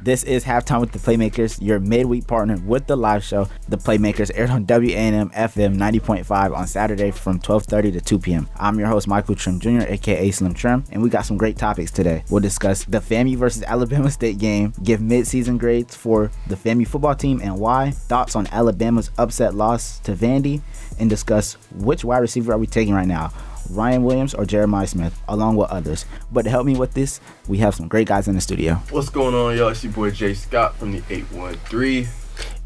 This is Halftime with the Playmakers, your midweek partner with the live show. The Playmakers aired on WANM-FM 90.5 on Saturday from 12:30 to 2 p.m. I'm your host, Michael Trim Jr., aka Slim Trim, and we got some great topics today. We'll discuss the FAMU versus Alabama State game, give mid-season grades for the FAMU football team and why, thoughts on Alabama's upset loss to Vandy, and discuss which wide receiver are we taking right now, Ryan Williams or Jeremiah Smith, along with others. But to help me with this, we have some great guys in the studio. What's going on, y'all? It's your boy Jay Scott from the 813.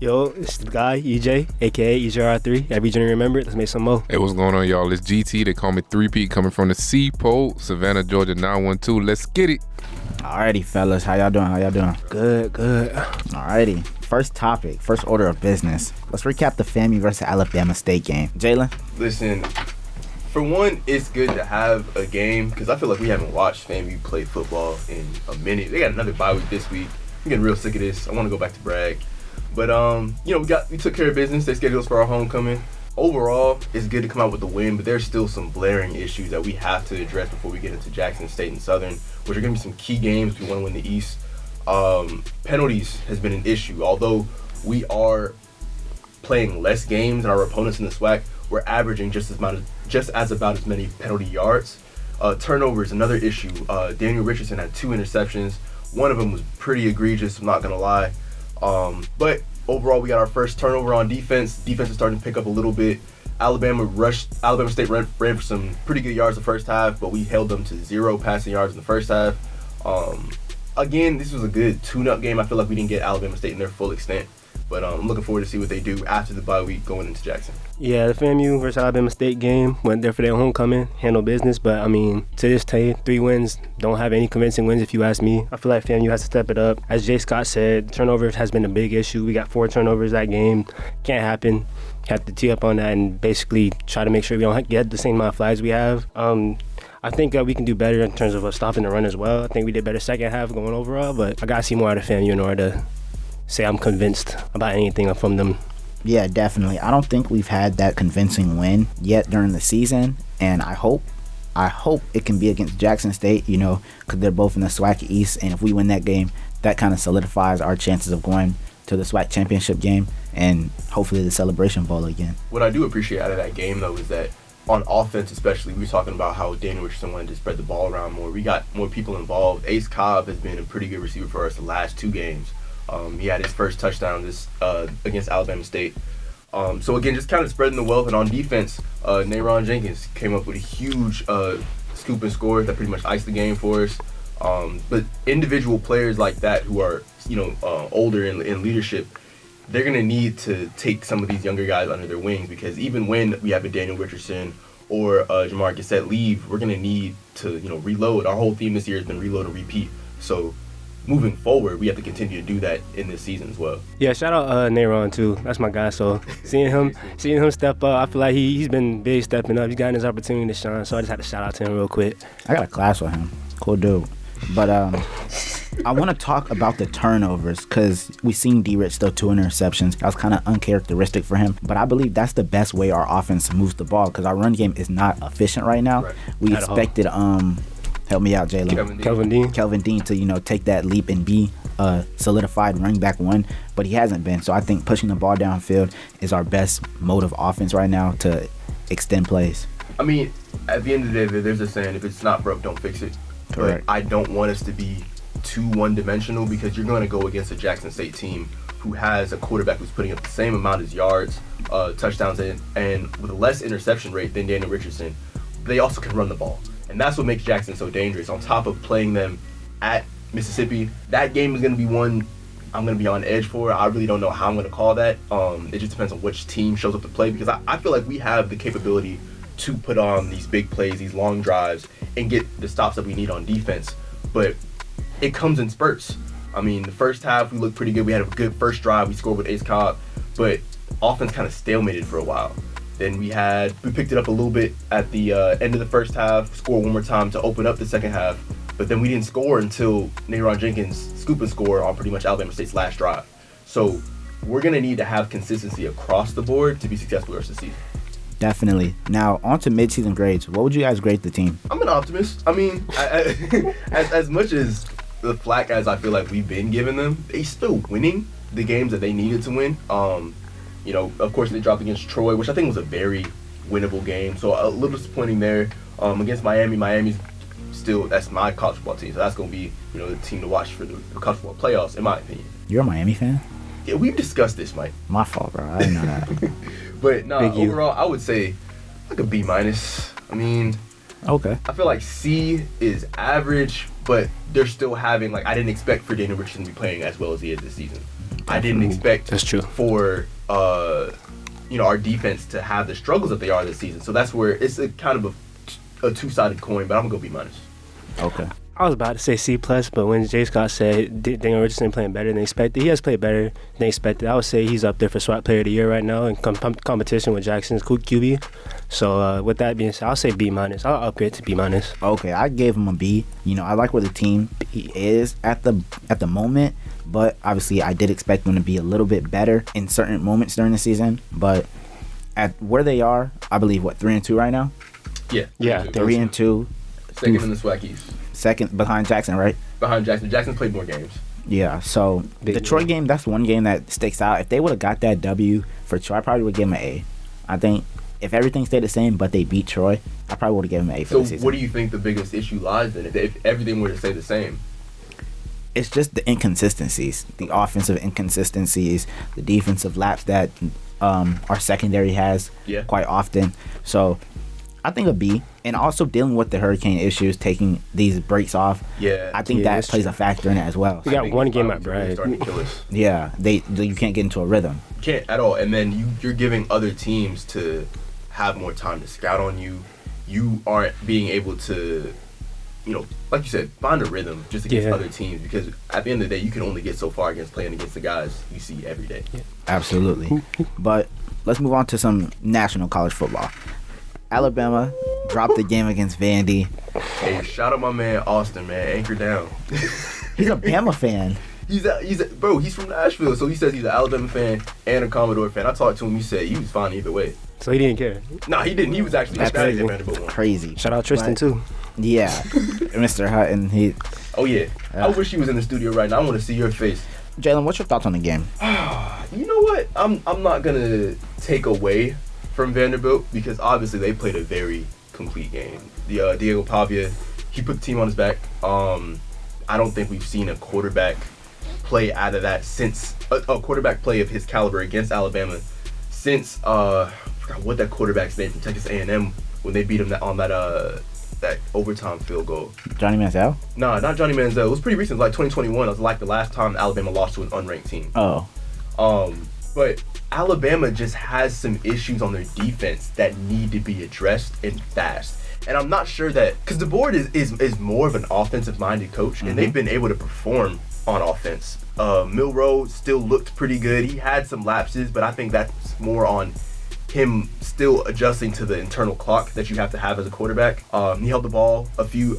Yo, it's the guy, EJ, a.k.a. EJR3. Every journey remember it. Let's make some more. Hey, what's going on, y'all? It's GT. They call me 3P, coming from the Seapole, Savannah, Georgia, 912. Let's get it. Alrighty, fellas. How y'all doing? Good. Alrighty. First topic, first order of business. Let's recap the FAMU versus Alabama State game. Jalen? Listen, for one, it's good to have a game because I feel like we haven't watched FAMU play football in a minute. They got another bye week this week. I'm getting real sick of this. I want to go back to Bragg. But, we took care of business. They scheduled us for our homecoming. Overall, it's good to come out with the win, but there's still some glaring issues that we have to address before we get into Jackson State and Southern, which are going to be some key games. We want to win the East. Penalties has been an issue. Although we are playing less games than our opponents in the SWAC, we're averaging just as about as many penalty yards. Turnovers, another issue. Daniel Richardson had 2 interceptions. One of them was pretty egregious, I'm not going to lie. But overall, we got our first turnover on defense. Defense is starting to pick up a little bit. Alabama State ran for some pretty good yards the first half, but we held them to 0 passing yards in the first half. Again, this was a good tune-up game. I feel like we didn't get Alabama State in their full extent. But I'm looking forward to see what they do after the bye week going into Jackson. Yeah, the FAMU versus Alabama State game went there for their homecoming, handle business. But, to this day, 3 wins don't have any convincing wins if you ask me. I feel like FAMU has to step it up. As Jay Scott said, turnovers has been a big issue. We got 4 turnovers that game. Can't happen. Have to tee up on that and basically try to make sure we don't get the same amount of flags we have. I think we can do better in terms of stopping the run as well. I think we did better second half going overall, but I got to see more out of FAMU in order to say I'm convinced about anything from them. Yeah, definitely. I don't think we've had that convincing win yet during the season, and I hope it can be against Jackson State, because they're both in the SWAC East, and if we win that game, that kind of solidifies our chances of going to the SWAC championship game and hopefully the Celebration Bowl again. What I do appreciate out of that game, though, is that on offense especially, we were talking about how Daniel Richardson wanted to spread the ball around more. We got more people involved. Ace Cobb has been a pretty good receiver for us the last 2 games. He had his first touchdown against Alabama State. So again, just kind of spreading the wealth. And on defense, Nayron Jenkins came up with a huge scoop and score that pretty much iced the game for us. But individual players like that who are older in leadership, they're going to need to take some of these younger guys under their wings, because even when we have a Daniel Richardson or Jamar Gissett leave, we're going to need to reload. Our whole theme this year has been reload and repeat. So moving forward, we have to continue to do that in this season as well. Yeah, shout out Nayron too. That's my guy. So seeing him step up, I feel like he's been big stepping up. He's gotten his opportunity to shine. So I just had to shout out to him real quick. I got a class with him. Cool dude. But I want to talk about the turnovers, because we seen D-Rich throw 2 interceptions. That was kind of uncharacteristic for him. But I believe that's the best way our offense moves the ball, because our run game is not efficient right now. Right. We expected help me out, Jalen. Kelvin Dean to take that leap and be a solidified running back 1, but he hasn't been. So I think pushing the ball downfield is our best mode of offense right now to extend plays. At the end of the day, there's a saying: if it's not broke, don't fix it. Correct. But I don't want us to be too one-dimensional, because you're going to go against a Jackson State team who has a quarterback who's putting up the same amount of yards, touchdowns, and with a less interception rate than Daniel Richardson. They also can run the ball. And that's what makes Jackson so dangerous. On top of playing them at Mississippi, that game is going to be one I'm going to be on edge for. I really don't know how I'm going to call that. It just depends on which team shows up to play, because I feel like we have the capability to put on these big plays, these long drives, and get the stops that we need on defense. But it comes in spurts. The first half we looked pretty good. We had a good first drive. We scored with Ace Cobb, but offense kind of stalemated for a while. Then we picked it up a little bit at the end of the first half, scored one more time to open up the second half, but then we didn't score until Nayron Jenkins scoop and score on pretty much Alabama State's last drive. So we're going to need to have consistency across the board to be successful the rest of the season. Definitely. Now, on to mid-season grades. What would you guys grade the team? I'm an optimist. As much as the flack as I feel like we've been giving them, they still winning the games that they needed to win. You know, of course they dropped against Troy, which I think was a very winnable game. So a little disappointing there. Against Miami's still, that's my college football team. So that's going to be, you know, the team to watch for the college football playoffs, in my opinion. You're a Miami fan? Yeah, we've discussed this, Mike. My fault, bro. I didn't know that. But no, overall, I would say like a B-. I mean, okay. I feel like C is average, but they're still having, like, I didn't expect for Daniel Richardson to be playing as well as he is this season. I didn't expect That's true. for you know, our defense to have the struggles that they are this season. So that's where it's a kind of a two-sided coin, but I'm gonna go B-. Okay. I was about to say C+, but when Jay Scott said Daniel Richardson playing better than expected, he has played better than expected. I would say he's up there for SWAT Player of the Year right now in competition with Jackson's QB. So with that being said, I'll say B-. I'll upgrade to B-. Okay, I gave him a B. You know, I like where the team is at the moment, but obviously I did expect them to be a little bit better in certain moments during the season. But at where they are, I believe 3-2 right now. Yeah. 3-2. Second in the SWAC East. Second behind Jackson, right? Behind Jackson. Jackson's played more games. Yeah, so the Troy game, that's one game that sticks out. If they would have got that W for Troy, I probably would give them an A. I think if everything stayed the same, but they beat Troy, I probably would have given them an A for the season. So what do you think the biggest issue lies in? If everything were to stay the same? It's just the inconsistencies, the offensive inconsistencies, the defensive laps that our secondary has quite often. So I think a B. And also dealing with the hurricane issues, taking these breaks off. Yeah, I think that plays a factor in it as well. We got one game at Bragg. Starting to kill us. Yeah, you can't get into a rhythm. You can't at all. And then you're giving other teams to have more time to scout on you. You aren't being able to, you know, like you said, find a rhythm just against other teams, because at the end of the day, you can only get so far against playing against the guys you see every day. Yeah. Absolutely. But let's move on to some national college football. Alabama dropped the game against Vandy. Hey, shout out my man Austin, man. Anchor down. He's a Bama fan. He's from Nashville, so he says he's an Alabama fan and a Commodore fan. I talked to him. He said he was fine either way. So he didn't care. Nah, he didn't. He was actually ecstatic at Vanderbilt one. Crazy. Shout out Tristan too. Yeah, Mr. Hutton. Oh yeah. I wish he was in the studio right now. I want to see your face. Jalen, what's your thoughts on the game? You know what? I'm not gonna take away from Vanderbilt, because obviously they played a very complete game. The Diego Pavia, he put the team on his back. I don't think we've seen a quarterback play out of that since a quarterback play of his caliber against Alabama since I forgot what that quarterback's name from Texas A&M when they beat him on that overtime field goal. Johnny Manziel? Nah, not Johnny Manziel. It was pretty recent, like 2021. It was like the last time Alabama lost to an unranked team. Oh. But Alabama just has some issues on their defense that need to be addressed and fast. And I'm not sure that, because the board is more of an offensive-minded coach, and they've been able to perform on offense. Milroe still looked pretty good. He had some lapses, but I think that's more on him still adjusting to the internal clock that you have to have as a quarterback. He held the ball a few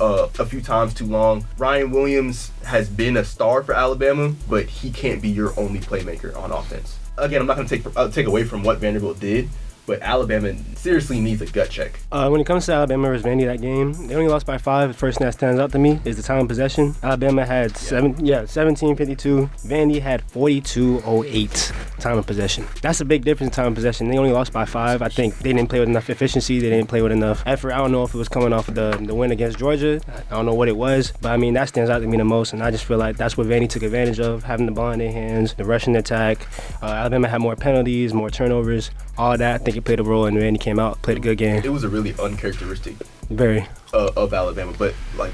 times too long. Ryan Williams has been a star for Alabama, but he can't be your only playmaker on offense. Again, I'm not going to take away from what Vanderbilt did, but Alabama seriously needs a gut check. When it comes to Alabama versus Vandy, that game, they only lost by 5. The first thing that stands out to me is the time of possession. Alabama had 17:52. Vandy had 42:08 time of possession. That's a big difference in time of possession. They only lost by 5. I think they didn't play with enough efficiency. They didn't play with enough effort. I don't know if it was coming off of the win against Georgia. I don't know what it was, but I mean, that stands out to me the most, and I just feel like that's what Vandy took advantage of, having the ball in their hands, the rushing attack. Alabama had more penalties, more turnovers, all that. I think it played a role, and Vandy came out, played a good game. It was a really uncharacteristic Very. Of Alabama, but like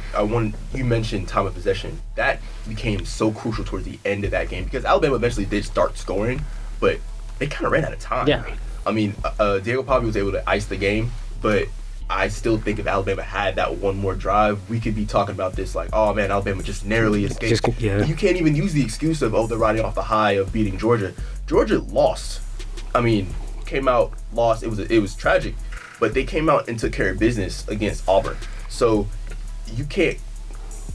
you mentioned time of possession. That became so crucial towards the end of that game, because Alabama eventually did start scoring, but they kind of ran out of time. Yeah. I mean, Diego Pavia was able to ice the game, but I still think if Alabama had that one more drive, we could be talking about this like, oh man, Alabama just narrowly escaped. You can't even use the excuse of, they're riding off the high of beating Georgia. Georgia lost. I mean, came out, lost. It was tragic, but they came out and took care of business against Auburn. So you can't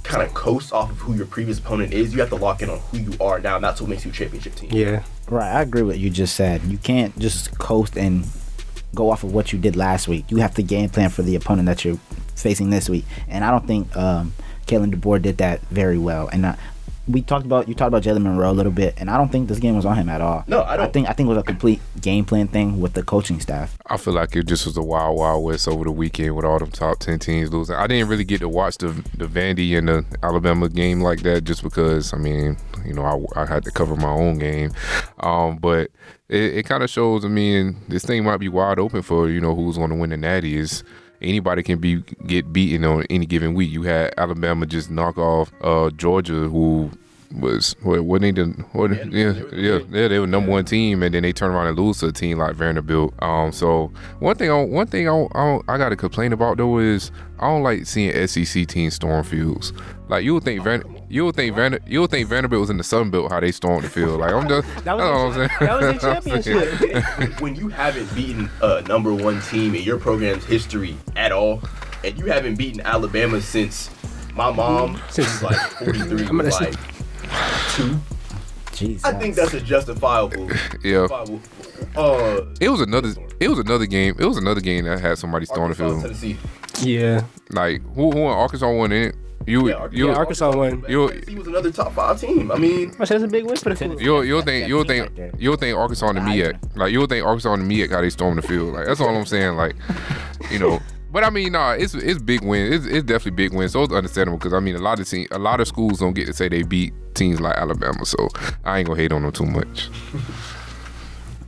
kind of coast off of who your previous opponent is. You have to lock in on who you are now, and that's what makes you a championship team. Yeah. Right, I agree with what you just said. You can't just coast and go off of what you did last week. You have to game plan for the opponent that you're facing this week. And I don't think Kalen DeBoer did that very well. And you talked about Jalen Monroe a little bit, and I don't think this game was on him at all. No, I don't. I think it was a complete game plan thing with the coaching staff. I feel like it just was a wild, wild west over the weekend with all them top 10 teams losing. I didn't really get to watch the Vandy and the Alabama game like that just because, I mean, you know, I had to cover my own game. But it kind of shows, I mean, this thing might be wide open for, you know, who's going to win the Natty. Is anybody can get beaten on any given week. You had Alabama just knock off Georgia, who was they were number one team, and then they turn around and lose to a team like Vanderbilt. So one thing I got to complain about though is I don't like seeing SEC teams storm fields. Like you would think Vanderbilt was in the Sun Belt how they stormed the field. Like I'm just that was a championship. When you haven't beaten a number one team in your program's history at all, and you haven't beaten Alabama since my mom since like 43 was like 2. Jesus. I think that's a justifiable. Yeah. It was another game. It was another game that had somebody storm the field. Tennessee. Yeah. Like who won? Arkansas won in it. Arkansas won. He was another top 5 team. I mean, that's a big win for the Tennessee. You'll think Arkansas and the MEAC. Like you'll think Arkansas and the MEAC how they storm the field. Like that's all I'm saying. Like, you know. But I mean, it's big win. It's definitely big win. So it's understandable because I mean, a lot of schools don't get to say they beat teams like Alabama. So I ain't gonna hate on them too much.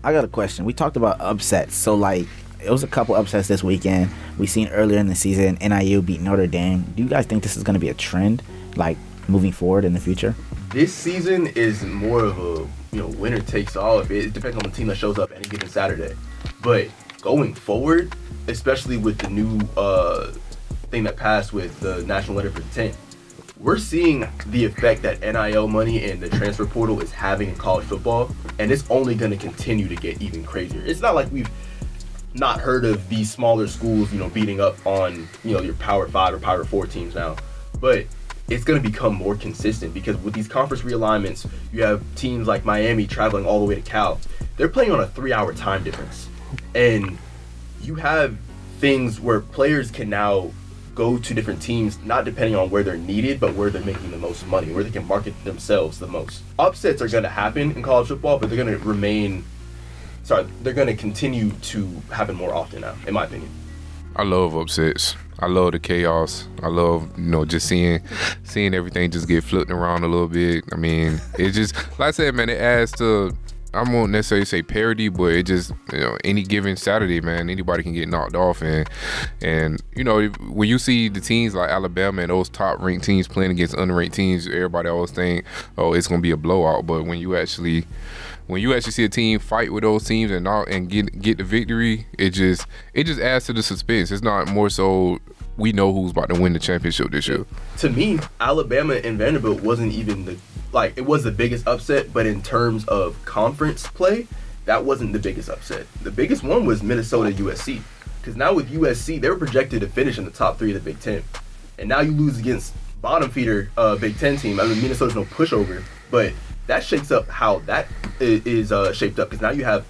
I got a question. We talked about upsets. So like, it was a couple upsets this weekend. We seen earlier in the season NIU beat Notre Dame. Do you guys think this is gonna be a trend, like moving forward in the future? This season is more of a winner takes all. It depends on the team that shows up any given Saturday. But going forward, especially with the new thing that passed with the National Letter of Intent, we're seeing the effect that NIL money and the transfer portal is having in college football, and it's only going to continue to get even crazier. It's not like we've not heard of these smaller schools, beating up on, your Power 5 or Power 4 teams now, but it's going to become more consistent because with these conference realignments, you have teams like Miami traveling all the way to Cal. They're playing on a 3-hour time difference, and you have things where players can now go to different teams, not depending on where they're needed, but where they're making the most money, where they can market themselves the most. Upsets are going to happen in college football, but they're going to continue to happen more often now, in my opinion. I love upsets. I love the chaos. I love, just seeing everything just get flipped around a little bit. I mean, it just, like I said, man, it adds to, I won't necessarily say parity, but it just, any given Saturday, man, anybody can get knocked off. And when you see the teams like Alabama and those top-ranked teams playing against unranked teams, everybody always think, oh, it's going to be a blowout. But when you actually see a team fight with those teams and get the victory, it just adds to the suspense. It's not more so we know who's about to win the championship this year. To me, Alabama and Vanderbilt wasn't even it was the biggest upset, but in terms of conference play, that wasn't the biggest upset. The biggest one was Minnesota-USC, because now with USC, they were projected to finish in the top 3 of the Big Ten, and now you lose against bottom feeder Big Ten team. I mean, Minnesota's no pushover, but that shakes up how that is shaped up, because now you have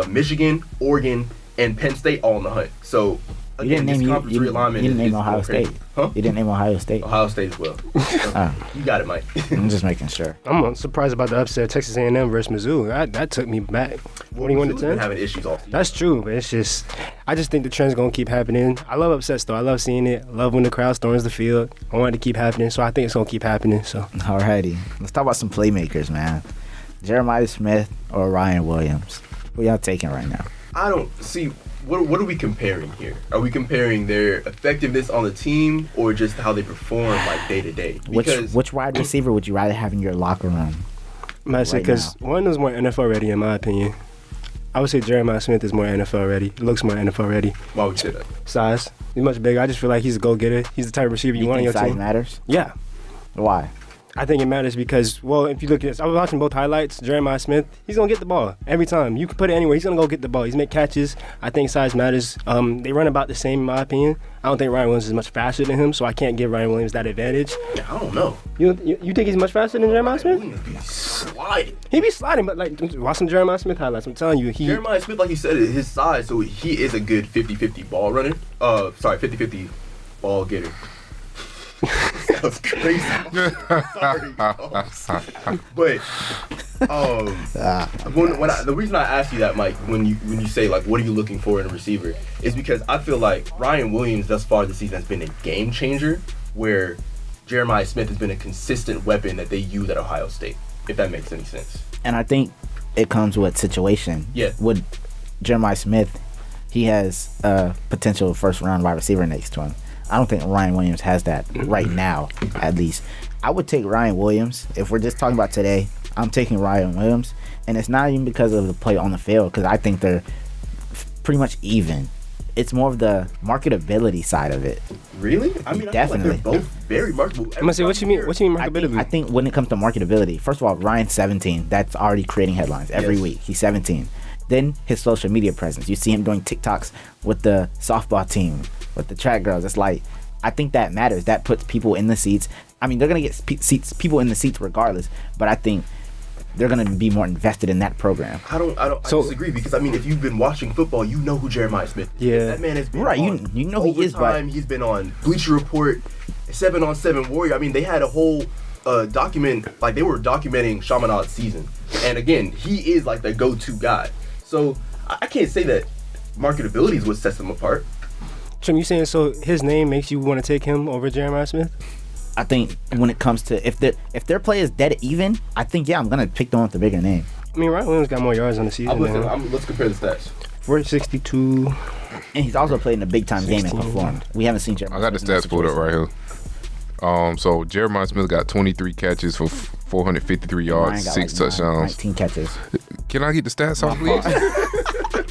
Michigan, Oregon, and Penn State all in the hunt. So again, this conference realignment you didn't name Ohio State. Huh? You didn't name Ohio State. Ohio State as well. You got it, Mike. I'm just making sure. I'm surprised about the upset Texas A&M versus Mizzou. That took me back. 41 to 10. Been having issues all season. That's true, but I just think the trend's gonna keep happening. I love upsets though. I love seeing it. I love when the crowd storms the field. I want it to keep happening, so I think it's gonna keep happening. So. Alrighty, let's talk about some playmakers, man. Jeremiah Smith or Ryan Williams? Who y'all taking right now? I don't see. What are we comparing here? Are we comparing their effectiveness on the team or just how they perform like day to day? Which wide receiver would you rather have in your locker room? Because one is more NFL ready in my opinion. I would say Jeremiah Smith is more NFL ready. Looks more NFL ready. Why would you say that? Size. He's much bigger. I just feel like he's a go-getter. He's the type of receiver you want on your team. Size matters? Yeah. Why? I think it matters because, well, if you look at this, I was watching both highlights. Jeremiah Smith, he's going to get the ball every time. You can put it anywhere. He's going to go get the ball. He's make catches. I think size matters. They run about the same, in my opinion. I don't think Ryan Williams is much faster than him, so I can't give Ryan Williams that advantage. Yeah, I don't know. You think he's much faster than Jeremiah Smith? Williams be sliding. He be sliding, but like, watch some Jeremiah Smith highlights. I'm telling you, Jeremiah Smith, like you said, his size, so he is a good 50-50 ball runner. 50-50 ball getter. That was crazy. Sorry. But the reason I ask you that, Mike, when you say like, what are you looking for in a receiver, is because I feel like Ryan Williams thus far this season has been a game changer, where Jeremiah Smith has been a consistent weapon that they use at Ohio State, if that makes any sense. And I think it comes with situation. Yeah. With Jeremiah Smith, he has a potential first-round wide receiver next to him. I don't think Ryan Williams has that right now, at least. I would take Ryan Williams. If we're just talking about today, I'm taking Ryan Williams. And it's not even because of the play on the field, because I think they're pretty much even. It's more of the marketability side of it. Really? I mean, Definitely. I feel like they're both very marketable. I'm gonna say, what you mean marketability? I think when it comes to marketability, first of all, Ryan's 17. That's already creating headlines every week. He's 17. Then his social media presence. You see him doing TikToks with the softball team, with the track girls. It's like, I think that matters. That puts people in the seats. I mean, they're gonna get people in the seats regardless. But I think they're gonna be more invested in that program. I disagree, because I mean, if you've been watching football, you know who Jeremiah Smith is. Yeah. That man has been Right, on you know he is, but he's been on Bleacher Report, 7-on-7 Warrior. I mean, they had a whole document, like they were documenting Chaminad's season. And again, he is like the go-to guy. So I can't say that marketability is what sets them apart. Trim, you saying so his name makes you want to take him over Jeremiah Smith? I think when it comes to if their play is dead even, I think I'm gonna pick the one with the bigger name. I mean, Ryan Williams got more yards on the season. Let's compare the stats. 462. And he's also played in a big time game and 16. performed. We haven't seen Jeremiah. I got the Smith in stats that pulled up situation. right here. So Jeremiah Smith got 23 catches for 453 Ryan yards, got 6 like touchdowns. 19 catches. Can I get the stats off, please?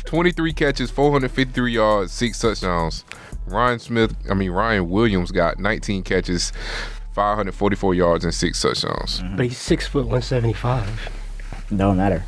23 catches, 453 yards, 6 touchdowns. Ryan Williams got 19 catches, 544 yards, and 6 touchdowns. But he's 6 foot 175. Don't matter.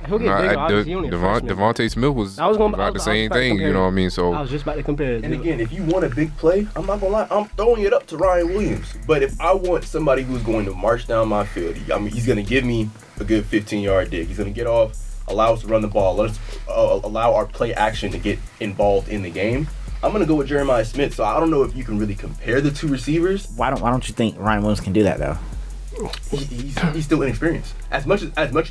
He'll get bigger, obviously. He only a freshman. Devontae Smith was about the same thing, you know what I mean? So I was just about to compare it. And again, if you want a big play, I'm not gonna lie, I'm throwing it up to Ryan Williams. But if I want somebody who's going to march down my field, he's gonna give me a good 15-yard dig. He's gonna get off, allow us to run the ball, let us allow our play action to get involved in the game. I'm gonna go with Jeremiah Smith. So I don't know if you can really compare the two receivers. Why don't you think Ryan Williams can do that though? He's still inexperienced. As much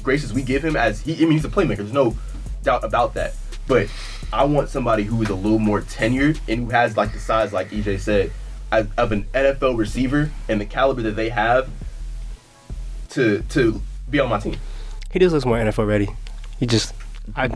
grace as we give him, he's a playmaker. There's no doubt about that. But I want somebody who is a little more tenured and who has like the size, like EJ said, of an NFL receiver and the caliber that they have to be on my team. He just looks more NFL ready.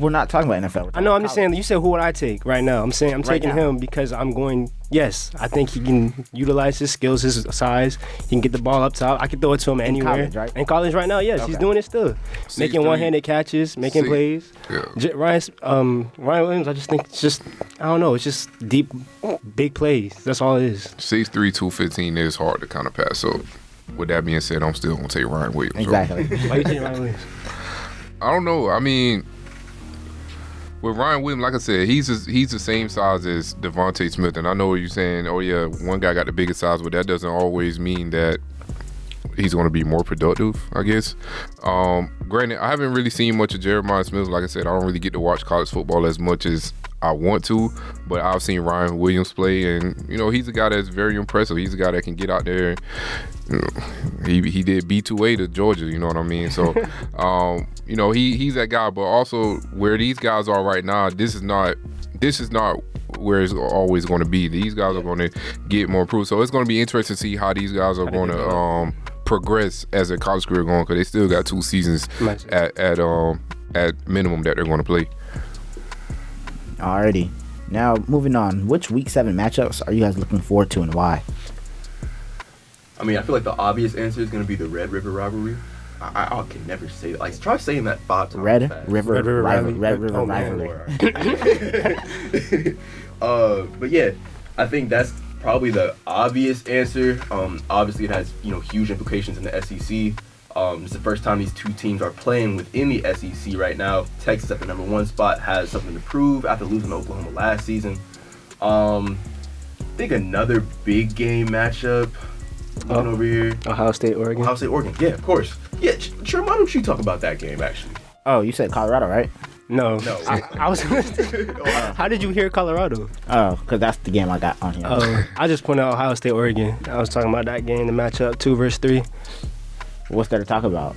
We're not talking about NFL. I know. I'm just saying. You said who would I take right now? I'm saying I'm Right taking now. him because I'm going. Yes, I think he can utilize his skills, his size. He can get the ball up top. I can throw it to him anywhere. college, right? In college right now, yes, he's Okay. doing it still, making 6'3", one-handed catches, making plays. Yeah. Ryan Williams, I just think it's just I don't know. It's just deep, big plays. That's all it is. 6'3", 215 is hard to kind of pass. So with that being said, I'm still gonna take Ryan Williams. So, Exactly. Why you taking Ryan Williams? I don't know. I mean, with Ryan Williams, like I said, he's the same size as Devontae Smith, and I know what you're saying. Oh yeah, one guy got the biggest size, but that doesn't always mean that he's going to be more productive, I guess. Granted, I haven't really seen much of Jeremiah Smith. Like I said, I don't really get to watch college football as much as I want to, but I've seen Ryan Williams play, and he's a guy that's very impressive. He's a guy that can get out there. He did B2A to Georgia, you know what I mean? So, he's that guy. But also, where these guys are right now, this is not where it's always going to be. These guys are going to get more improved. So it's going to be interesting to see how these guys are going to progress as their college career going, because they still got 2 seasons at minimum that they're going to play. Alrighty. Now moving on. Which Week 7 matchups are you guys looking forward to and why? I mean, I feel like the obvious answer is going to be the Red River rivalry. I can never say that. Like, try saying that 5 times Red fast. River rivalry. Red River Oh, man. rivalry. But yeah, I think that's probably the obvious answer. Obviously, it has huge implications in the SEC. It's the first time these two teams are playing within the SEC right now. Texas at the number 1 spot has something to prove after losing to Oklahoma last season. I think another big game matchup. Looking over here. Ohio State, Oregon. Ohio State, Oregon. Yeah, of course. Yeah, sure. Why don't you talk about that game, actually? Oh, you said Colorado, right? No. No. I was. How did you hear Colorado? Oh, because that's the game I got on here. I just pointed out Ohio State, Oregon. I was talking about that game, the matchup 2 versus 3. What's there to talk about?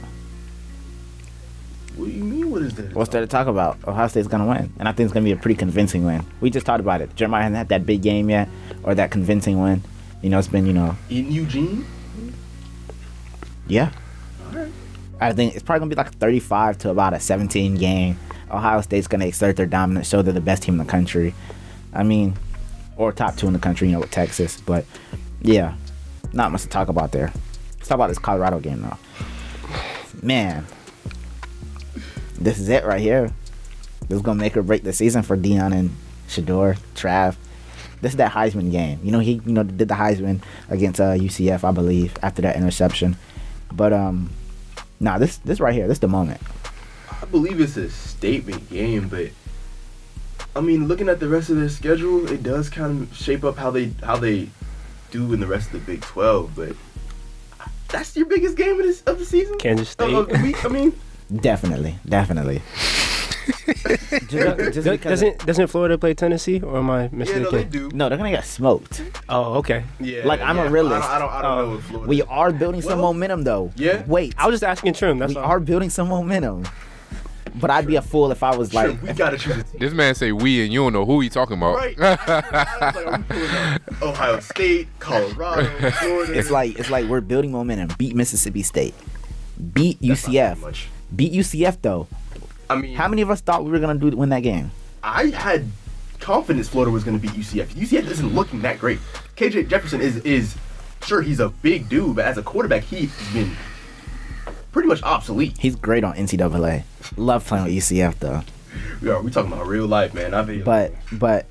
What do you mean? What is that? What's there to talk about? Ohio State's going to win. And I think it's going to be a pretty convincing win. We just talked about it. Jeremiah hasn't had that big game yet or that convincing win. You know, it's been, In Eugene? Yeah. All right. I think it's probably going to be like 35 to about a 17 game. Ohio State's going to exert their dominance, show they're the best team in the country. I mean, or top 2 in the country, with Texas. But, yeah, not much to talk about there. Let's talk about this Colorado game, though. Man, this is it right here. This is going to make or break the season for Dion and Shador, Trav. This is that Heisman game. He did the Heisman against UCF, I believe, after that interception. But, this right here, this is the moment. I believe it's a statement game, but I mean, looking at the rest of their schedule, it does kind of shape up how they do in the rest of the Big 12. But that's your biggest game of the season, Kansas State. Of the week. I mean, definitely. Doesn't Florida play Tennessee, or am I mistaken? yeah, no, they do. No, they're gonna get smoked. Oh, okay. Yeah, I'm a realist. I don't know what Florida. We are building some momentum, though. Yeah? Wait, I was just asking Trim. That's we all. are building some momentum. But I'd be a fool if I was like, we gotta choose a team. This man say we and you don't know who he talking about. Right. I was like, are we pulling up Ohio State, Colorado, Florida? it's like we're building momentum. Beat Mississippi State. Beat That's not UCF. much. Beat UCF though. I mean, How many of us thought we were gonna win that game? I had confidence Florida was going to beat UCF. UCF isn't looking that great. KJ Jefferson is sure, he's a big dude, but as a quarterback, he's been pretty much obsolete. He's great on NCAA. Love playing with UCF though. Yeah, we talking about real life, man. But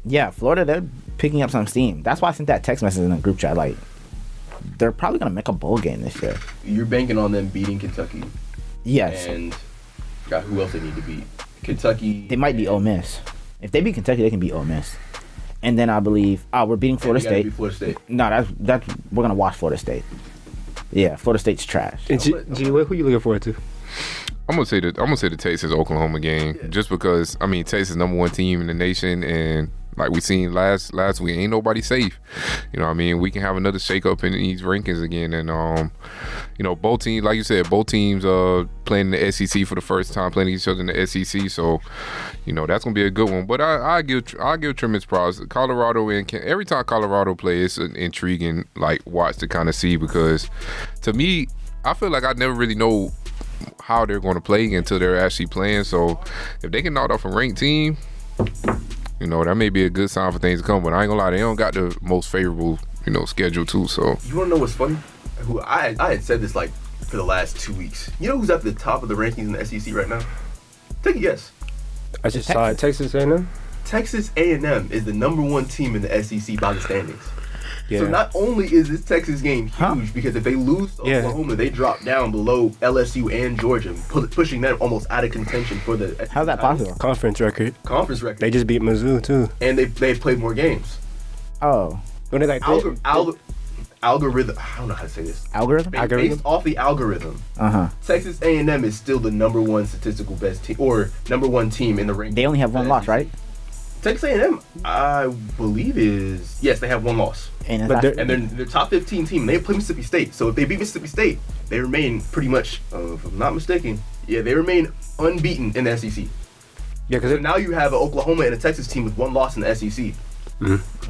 yeah, Florida, they're picking up some steam. That's why I sent that text message in the group chat. Like, they're probably gonna make a bowl game this year. You're banking on them beating Kentucky. Yes. And God, who else they need to beat? Kentucky. They might be Ole Miss. If they beat Kentucky, they can beat Ole Miss. And then I believe, we're beating Florida State. Beat Florida State. No, that's we're gonna watch Florida State. Yeah, Florida State's trash. And G, who you looking forward to? I'm gonna say the Texas Oklahoma game, just because Texas '1 team in the nation, and like we seen last week, ain't nobody safe. We can have another shakeup in these rankings again, and both teams, like you said, playing in the SEC for the first time, playing each other in the SEC. So, that's gonna be a good one. But I give tremendous props. Colorado every time Colorado plays, it's an intriguing watch to kind of see, because to me, I feel like I never really know how they're going to play until they're actually playing. So if they can knock off a ranked team, that may be a good sign for things to come. But I ain't gonna lie, they don't got the most favorable schedule too. So You wanna know what's funny? I had said this for the last 2 weeks. You know who's at the top of the rankings in the SEC right now? Take a guess. I just saw it. Texas A&M. Texas A&M is the #1 team in the SEC by the standings. Yeah. So not only is this Texas game huge, because if they lose to Oklahoma, they drop down below LSU and Georgia, pushing them almost out of contention for the SEC How's that title. possible? Conference record. Conference record. They just beat Mizzou too. And they've played more games. Oh, When they Algorithm. I don't know how to say this. algorithm? Based off the algorithm, Texas A&M is still the #1 statistical best team, or #1 team in the rankings. They only have one loss, right? Texas A&M, I believe, yes, they have one loss. And But it's And they're top 15 team. They play Mississippi State. So if they beat Mississippi State, they remain pretty much, if I'm not mistaken, they remain unbeaten in the SEC. Yeah, because So now you have an Oklahoma and a Texas team with one loss in the SEC.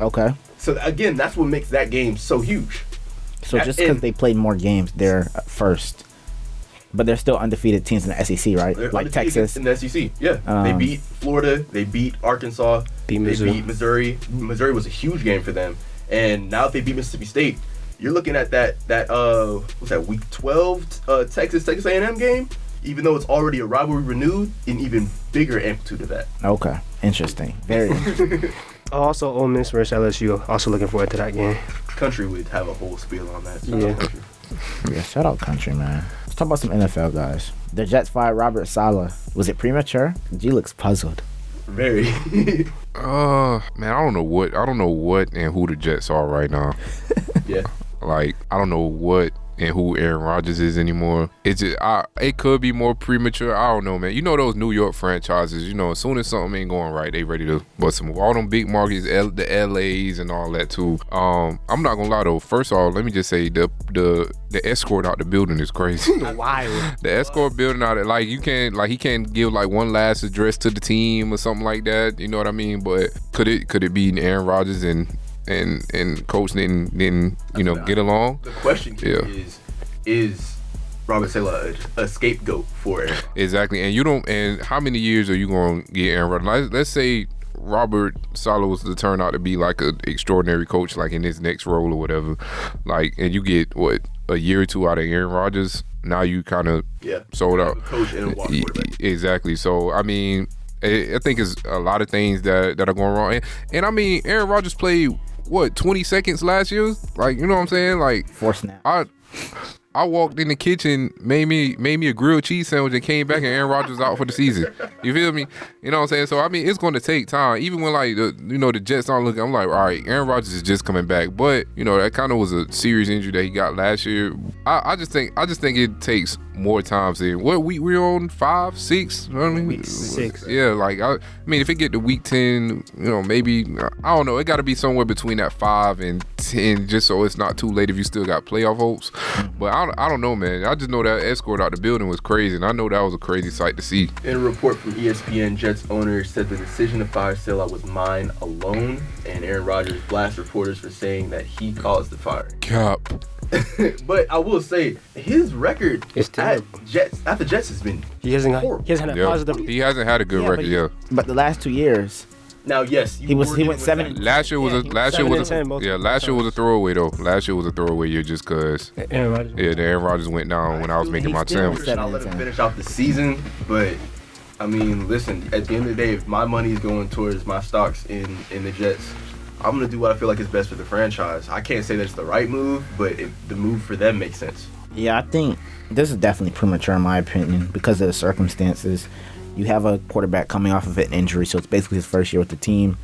okay. So again, that's what makes that game so huge. So just because they played more games, they're first. But they're still undefeated teams in the SEC, right? They're Like undefeated Texas. in the SEC. Yeah, they beat Florida. They beat Arkansas. Beat They Missouri. beat Missouri. Missouri was a huge game for them. And now if they beat Mississippi State, you're looking at that what's that, week 12 Texas A&M game. Even though it's already a rivalry renewed, an even bigger amplitude of that. Okay. Interesting. Very interesting. also Ole Miss versus LSU. Also looking forward to that game. Country would have a whole spiel on that. So Yeah. Country. Yeah, shout out country, man. Let's talk about some NFL guys. The Jets fired Robert Saleh. Was it premature? G looks puzzled. Very. Man, I don't know what and who the Jets are right now. Yeah. I don't know what and who Aaron Rodgers is anymore. It's just, it could be more premature. I don't know, man. You know those New York franchises, you know, as soon as something ain't going right, they ready to bust some move. All them big markets, the LAs and all that too. I'm not gonna lie though. First off, let me just say the escort out the building is crazy. Wild. The escort building out, like he can't give like one last address to the team or something like that. You know what I mean? But could it be Aaron Rodgers and coach didn't get along? The question here is Robert Saleh a scapegoat for it? Exactly. And how many years are you going to get Aaron Rodgers? Let's say Robert Saleh was to turn out to be like an extraordinary coach, like in his next role or whatever, like, and you get a year or two out of Aaron Rodgers. Now you kind of sold out. Coach and a quarterback. Exactly. So I mean, I think it's a lot of things that are going wrong. And I mean, Aaron Rodgers played 20 seconds last year? Like, you know what I'm saying? Like 4 snaps. I walked in the kitchen, made me a grilled cheese sandwich, and came back, and Aaron Rodgers was out for the season. You feel me? You know what I'm saying? So I mean, it's going to take time. Even when like the Jets aren't looking, I'm like, all right, Aaron Rodgers is just coming back. But that kind of was a serious injury that he got last year. I just think it takes more time. Saying what we're on 5, 6. You know what I mean? Week 6. Yeah, like I mean, if it get to week 10, maybe I don't know. It got to be somewhere between that 5 and 10, just so it's not too late if you still got playoff hopes. But I don't know, man. I just know that escort out the building was crazy, and I know that was a crazy sight to see. In a report from ESPN, Jets owner said the decision to fire Saleh was mine alone, and Aaron Rodgers blasted reporters for saying that he caused the firing. Cap. But I will say his record terrible. at the Jets has been He hasn't horrible. had a positive. He hasn't had a good record. But the last 2 years, Now, yes, he went 7. Last year was a throwaway though. Last year was a throwaway year just cause Aaron Rodgers. the Aaron Rodgers went down when I was making my sandwich. I'll let him finish out the season, but I mean, listen. At the end of the day, if my money is going towards my stocks in the Jets, I'm gonna do what I feel like is best for the franchise. I can't say that's the right move, but the move for them makes sense. Yeah, I think this is definitely premature in my opinion because of the circumstances. You have a quarterback coming off of an injury, so it's basically his first year with the team,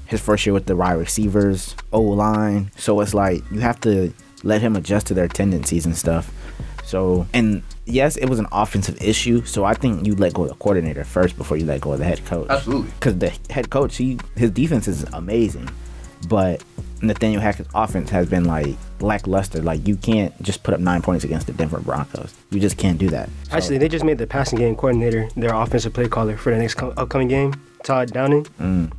his first year with the wide receivers, O-line. So it's like you have to let him adjust to their tendencies and stuff. So, and yes, it was an offensive issue, so I think you let go of the coordinator first before you let go of the head coach. Absolutely. Because the head coach, his defense is amazing, but Nathaniel Hackett's offense has been like lackluster. Like you can't just put up 9 points against the Denver Broncos. You just can't do that. So, Actually, they just made the passing game coordinator their offensive play caller for the next upcoming game. Todd Downing.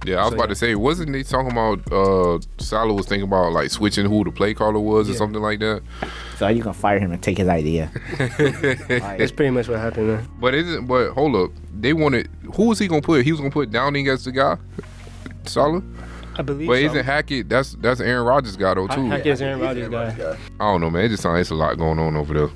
Yeah, I was about to say, wasn't they talking about Saleh was thinking about like switching who the play caller was or something like that? So you gonna fire him and take his idea? That's pretty much what happened, man. But hold up, they wanted, who was he gonna put? He was gonna put Downing as the guy, Saleh. I believe. But so. isn't Hackett? That's Aaron Rodgers' guy though too. Hackett's Aaron Rodgers' guy. I don't know, man. It just sounds like it's a lot going on over there.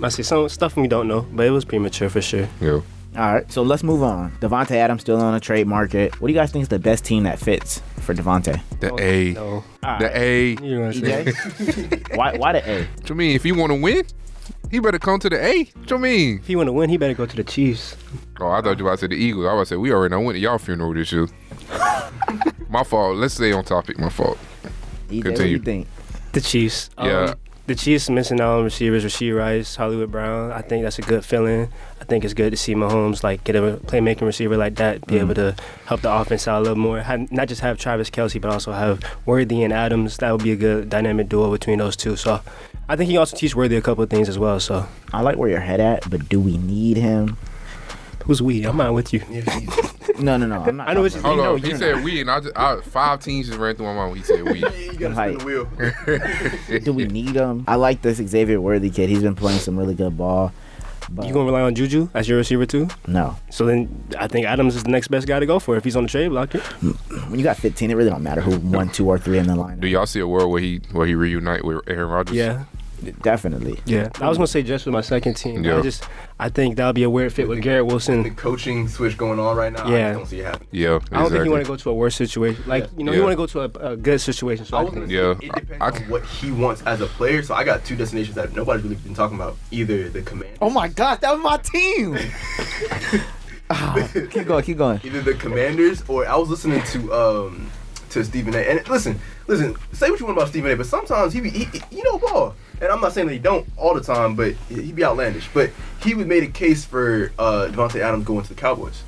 I see some stuff we don't know, but it was premature for sure. Yeah. All right, so let's move on. Devontae Adams still on the trade market. What do you guys think is the best team that fits for Devontae? The A. No. The A. You know what I'm saying? EJ? Why the A? What you mean? If you want to win, he better come to the A. What you mean? If he want to win, he better go to the Chiefs. Oh, I thought you were about to say the Eagles. I was about to say, we already went to y'all funeral this year. My fault. Let's stay on topic. My fault. EJ, Continue. what do you think? The Chiefs. Yeah. The Chiefs missing out on receivers, Rasheed Rice, Hollywood Brown. I think that's a good feeling. I think it's good to see Mahomes get a playmaking receiver like that, be able to help the offense out a little more. Not just have Travis Kelce, but also have Worthy and Adams. That would be a good dynamic duo between those two. So I think he also teach Worthy a couple of things as well. So I like where your head at, but do we need him? who's we? I'm not with you. No. I'm not. I know what you're saying. Hold on. No, He said we, and I 5 teams just ran through my mind when he said we. You gotta spin the wheel. Do we need him? I like this Xavier Worthy kid. He's been playing some really good ball. But You gonna rely on Juju as your receiver too? no. So then I think Adams is the next best guy to go for if he's on the trade block. When you got 15, it really don't matter who 1, 2, or 3 in the line. Do y'all see a world where he reunite with Aaron Rodgers? Yeah. Definitely. Yeah. I was gonna say Jets with my second team. Yeah. I think that would be a weird fit with Garrett The Wilson. coaching switch going on right now, I Yeah. just don't see it happening. Yeah, exactly. I don't think you want to go to a worse situation. Like, you Yeah. want to go to a good situation. So I I was gonna think say, Yeah. it depends on what he wants as a player. So I got 2 destinations that nobody's really been talking about. Either the Commanders. Oh my gosh, that was my team. Keep going. Either the Commanders or I was listening to Stephen A. And listen, say what you want about Stephen A. But sometimes he ball. and I'm not saying that he don't all the time, but he'd be outlandish. But he would made a case for Devontae Adams going to the Cowboys.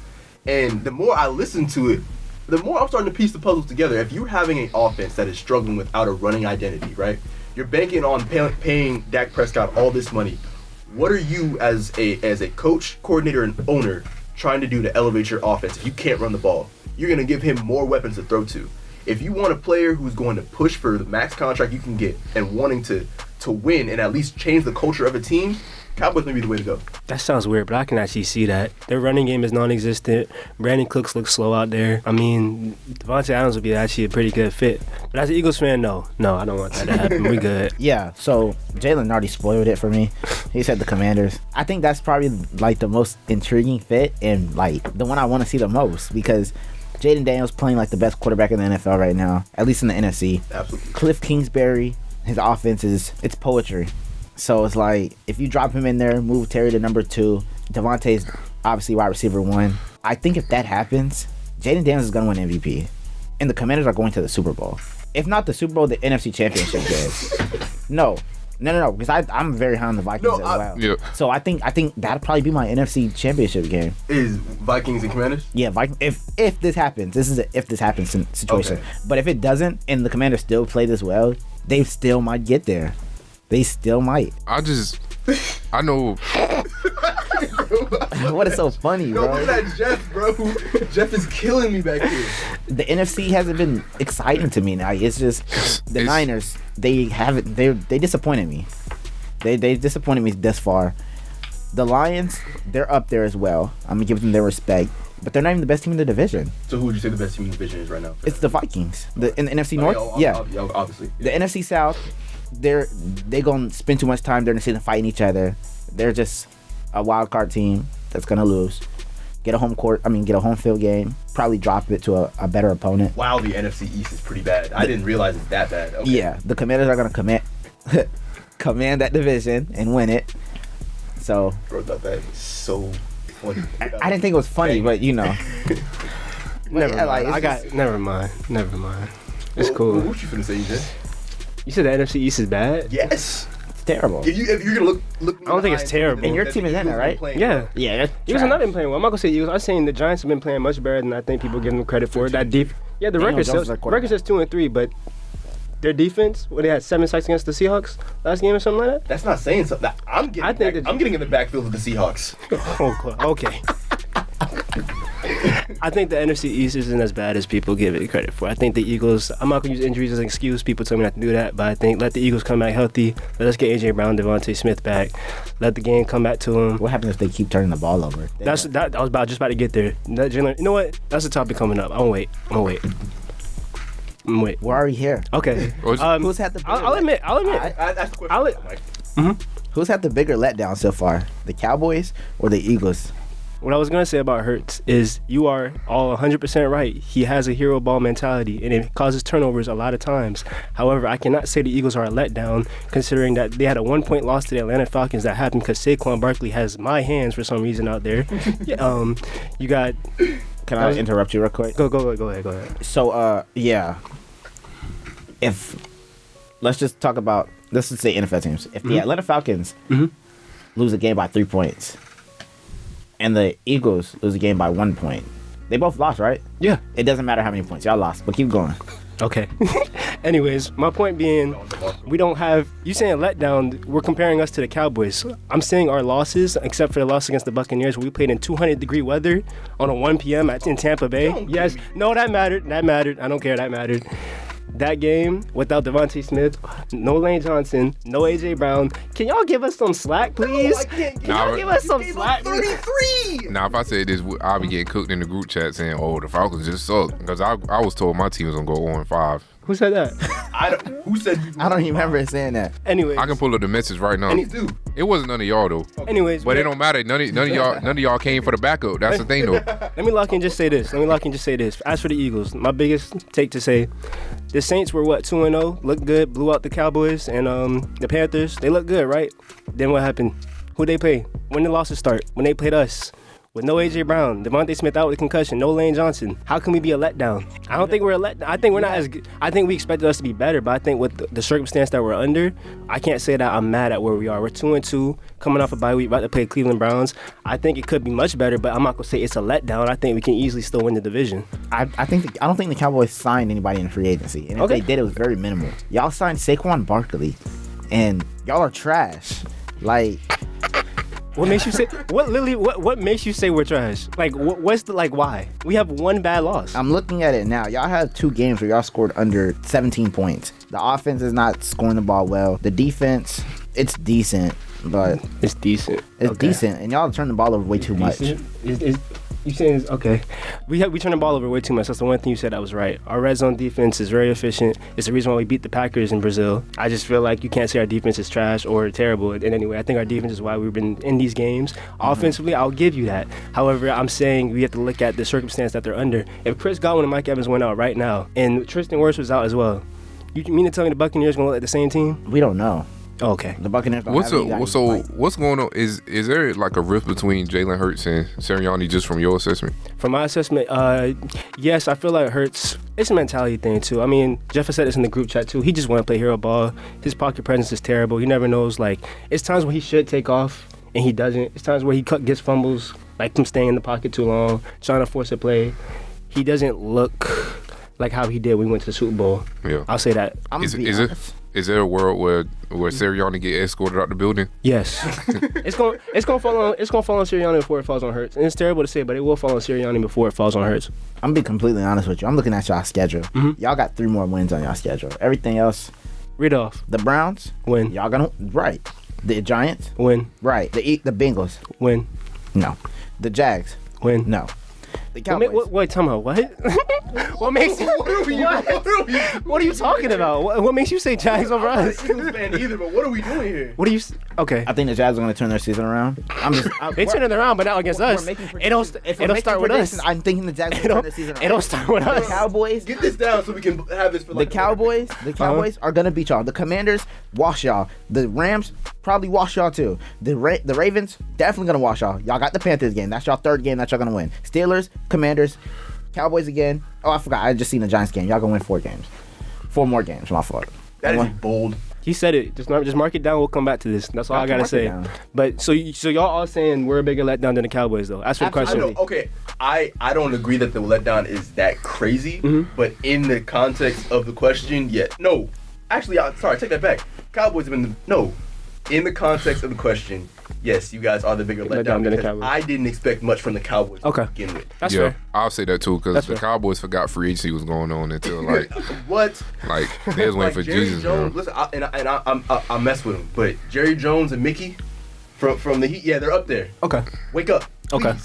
And the more I listen to it, the more I'm starting to piece the puzzle together. If you're having an offense that is struggling without a running identity, right? You're banking on paying Dak Prescott all this money. What are you as a coach, coordinator, and owner trying to do to elevate your offense if you can't run the ball? You're going to give him more weapons to throw to. If you want a player who's going to push for the max contract you can get and wanting to win and at least change the culture of a team, Cowboys may be the way to go. That sounds weird, but I can actually see that. Their running game is non-existent. Brandon Cooks looks slow out there. I mean, Devontae Adams would be actually a pretty good fit. But as an Eagles fan, no, I don't want that to happen. We good. Yeah, so Jalen already spoiled it for me. He said the Commanders. I think that's probably like the most intriguing fit and like the one I want to see the most because Jaden Daniels playing like the best quarterback in the NFL right now, at least in the NFC. Absolutely. Cliff Kingsbury, his offense it's poetry. So it's like if you drop him in there, move Terry to number 2, Devontae's obviously wide receiver 1. I think if that happens, Jaden Daniels is going to win MVP. And the Commanders are going to the Super Bowl. If not the Super Bowl, the NFC Championship game. No, because I'm very high on the Vikings as well. Yeah. So I think that'll probably be my NFC Championship game. Is Vikings and Commanders? Yeah, Vikings. If this happens, this is a if this happens situation. Okay. But if it doesn't, and the Commanders still play this well, they still might get there. They still might. I know. What is so funny, bro? Look at that Jeff, bro. Jeff is killing me back here. The NFC hasn't been exciting to me now. It's just the Niners. They haven't. They disappointed me. They disappointed me this far. The Lions, they're up there as well. I'm gonna give them their respect, but they're not even the best team in the division. So who would you say the best team in the division is right now? It's the Vikings. In the NFC North. Obviously. Yeah. The NFC South. They gonna spend too much time during the season fighting each other. They're just a wild card team that's gonna lose. Get a home field game. Probably drop it to a better opponent. Wow, the NFC East is pretty bad. I didn't realize it's that bad. Okay. Yeah, the Commanders are gonna command that division and win it. So Bro, thought that was so funny. I didn't think it was funny, but you know. Never mind. It's cool. What you finna say, EJ? You said the NFC East is bad? Yes. It's terrible. If you're gonna look. I don't think it's terrible. And your team is in it, right? Yeah. Yeah. Eagles have not been playing well. I'm not gonna say Eagles. I'm saying the Giants have been playing much better than I think people give them credit for. That deep. Yeah, the record says 2-3, but their defense, they had 7 sacks against the Seahawks last game or something like that. That's not saying something. I'm getting in the backfield with the Seahawks. Okay. I think the NFC East isn't as bad as people give it credit for. I think the Eagles, I'm not going to use injuries as an excuse. People tell me not to do that, but I think let the Eagles come back healthy. Let us get A.J. Brown, Devontae Smith back. Let the game come back to them. What happens if they keep turning the ball over? I was just about to get there. You know what? That's the topic coming up. I'm going to wait. We're already here. Okay. Who's had the bigger I'll admit. That's the question. Who's had the bigger letdown so far? The Cowboys or the Eagles? What I was going to say about Hurts is you are all 100% right. He has a hero ball mentality, and it causes turnovers a lot of times. However, I cannot say the Eagles are a letdown, considering that they had a 1-point loss to the Atlanta Falcons that happened because Saquon Barkley has my hands for some reason out there. You got... Can I interrupt you real quick? Go ahead. So, let's just talk about, let's just say NFL teams. If the Atlanta Falcons lose a game by 3 points, and the Eagles lose a game by 1 point, they both lost, right? Yeah. It doesn't matter how many points. Y'all lost, but keep going. Okay. Anyways, my point being, we don't have, you saying letdown, we're comparing us to the Cowboys. I'm saying our losses, except for the loss against the Buccaneers, where we played in 200-degree weather on a 1 p.m. in Tampa Bay. Yes. No, that mattered. I don't care. That mattered. That game, without Devontae Smith, no Lane Johnson, no A.J. Brown. Can y'all give us some slack, please? Can y'all give us some slack? 33! Now, if I say this, I'll be getting cooked in the group chat saying, oh, the Falcons just suck. Because I was told my team was going to go 0-5. Who said that? Who said you? I don't even remember saying that. Anyways. I can pull up the message right now. And he do. It wasn't none of y'all, though. Okay. Anyways. But it don't matter. None of y'all came for the backup. That's the thing, though. Let me lock in and just say this. As for the Eagles, my biggest take to say, the Saints were 2-0, looked good, blew out the Cowboys, and the Panthers, they look good, right? Then what happened? Who they play? When the losses start? When they played us. with no A.J. Brown, Devontae Smith out with a concussion, no Lane Johnson. How can we be a letdown? I don't think we're a letdown. I think we're not as good. I think we expected us to be better, but I think with the circumstance that we're under, I can't say that I'm mad at where we are. We're 2-2, coming off a bye week, about to play Cleveland Browns. I think it could be much better, but I'm not gonna say it's a letdown. I think we can easily still win the division. I don't think the Cowboys signed anybody in free agency, and if they did, it was very minimal. Y'all signed Saquon Barkley, and y'all are trash. Like, what makes you say what makes you say we're trash? Like, what's the why? We have one bad loss. I'm looking at it now. Y'all have 2 games where y'all scored under 17 points. The offense is not scoring the ball well. The defense, it's decent, but it's decent. It's decent, and y'all turn the ball over way too much. You saying it's okay? We turn the ball over way too much. That's the one thing you said that was right. Our red zone defense is very efficient. It's the reason why we beat the Packers in Brazil. I just feel like you can't say our defense is trash or terrible in any way. I think our defense is why we've been in these games. Offensively, I'll give you that. However, I'm saying we have to look at the circumstance that they're under. If Chris Godwin and Mike Evans went out right now, and Tristan Wirfs was out as well, you mean to tell me the Buccaneers gonna look like the same team? We don't know. Oh, okay. The Buccaneers don't What's have going on? Is there like a rift between Jalen Hurts and Sirianni just from your assessment? From my assessment, yes, I feel like Hurts, it's a mentality thing too. I mean, Jeff has said this in the group chat too. He just want to play hero ball. His pocket presence is terrible. He never knows, like, it's times when he should take off and he doesn't. It's times where he gets fumbles, like him staying in the pocket too long, trying to force a play. He doesn't look like how he did when we went to the Super Bowl. Yeah. I'll say that. Is there a world where Sirianni get escorted out the building? Yes. it's gonna fall on Sirianni before it falls on Hurts. And it's terrible to say, but it will fall on Sirianni before it falls on Hurts. I'm gonna be completely honest with you. I'm looking at y'all schedule. Mm-hmm. Y'all got 3 more wins on y'all schedule. Everything else, read off. The Browns win. Y'all gonna right. The Giants win. Right. The Bengals win. No. The Jags win. No. The Cowboys. Wait, tell me what? What makes you? What are you talking about? What makes you say Jags over us? I'm not an Eagles fan either, but what are we doing here? What are you? Okay. I think the Jags are going to turn their season around. They turn it around, but not against us. It'll start with us. I'm thinking the Jags will turn their season around. It'll start with us. The Cowboys. Get this down so we can have this for the Cowboys. The Cowboys are going to beat y'all. The Commanders wash y'all. The Rams probably wash y'all too. The Ravens definitely going to wash y'all. Y'all got the Panthers game. That's y'all 3rd game that y'all going to win. Steelers, Commanders, Cowboys again. Oh, I forgot. I just seen the Giants game. Y'all gonna win 4 games. 4 more games. My fault. That is bold. He said it. Just mark it down. We'll come back to this. That's all I gotta say. But so y'all all saying we're a bigger letdown than the Cowboys, though. That's the question. Okay. I don't agree that the letdown is that crazy. Mm-hmm. But in the context of the question, yeah. No. Actually, sorry. Take that back. Cowboys have been in the context of the question, yes, you guys are the bigger letdown because I didn't expect much from the Cowboys to begin with. That's fair. I'll say that too because the Cowboys forgot free agency was going on until what? Like they was waiting for Jerry Jesus. Jones, listen, I mess with him, but Jerry Jones and Mickey from the Heat, yeah, they're up there. Okay, wake up. Please. Okay.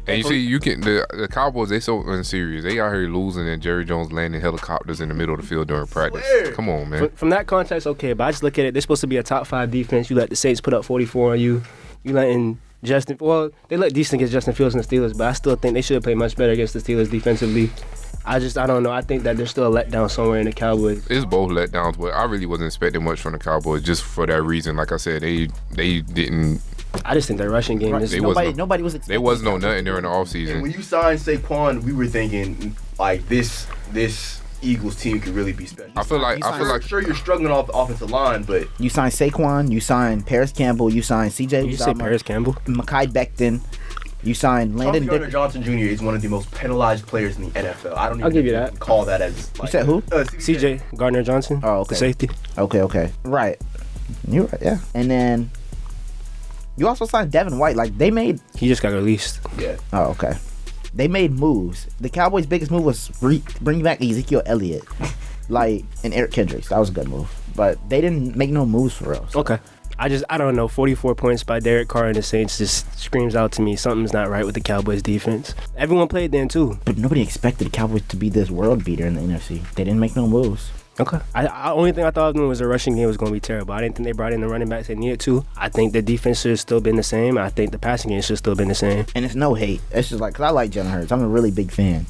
And you see, the Cowboys, they so unserious. They out here losing and Jerry Jones landing helicopters in the middle of the field during practice. Come on, man. From that context, okay, but I just look at it. They're supposed to be a top 5 defense. You let the Saints put up 44 on you. You letting Justin. Well, they let decent against Justin Fields and the Steelers, but I still think they should play much better against the Steelers defensively. I don't know. I think that there's still a letdown somewhere in the Cowboys. It's both letdowns, but I really wasn't expecting much from the Cowboys just for that reason. Like I said, they didn't. I just think their rushing game is nobody was expecting. There was no nothing during the offseason. And when you signed Saquon, we were thinking like this Eagles team could really be special. I feel like sure you're struggling off the offensive line, but you signed Saquon, you signed Paris Campbell, you signed CJ. You say Paris Campbell? Mekhi Becton. You signed Landon Johnson Jr. is one of the most penalized players in the NFL. I'll give you that. Call that as you said who? CJ Gardner Johnson. Oh, okay. The safety. Okay. Right. You're right. Yeah. And then you also signed Devin White. Like he just got released. Yeah. Oh, okay. They made moves. The Cowboys' biggest move was bring back Ezekiel Elliott, and Eric Kendricks. That was a good move. But they didn't make no moves for us. So. Okay. I don't know. 44 points by Derek Carr and the Saints just screams out to me something's not right with the Cowboys defense. Everyone played then too. But nobody expected the Cowboys to be this world beater in the NFC. They didn't make no moves. Okay. I only thing I thought of them was the rushing game was going to be terrible. I didn't think they brought in the running backs they needed to. I think the defense should have still been the same. I think the passing game should have still been the same. And it's no hate. It's just because I like Jalen Hurts. I'm a really big fan.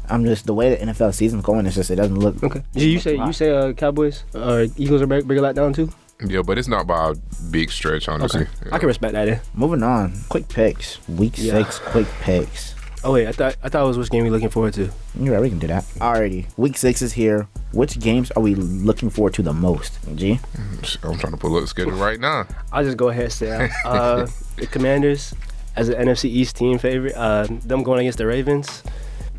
I'm just the way the NFL season's going. It's just it doesn't look. Okay. You say Cowboys or Eagles are bigger letdown too? Yeah, but it's not by a big stretch, honestly. Okay. Yeah. I can respect that. Moving on. Quick picks. Week 6 quick picks. Oh wait, I thought it was which game we looking forward to. You're right, we can do that. Alrighty. Week 6 is here. Which games are we looking forward to the most? G? I'm trying to pull up the schedule right now. I'll just go ahead and say the Commanders as an NFC East team favorite. Them going against the Ravens.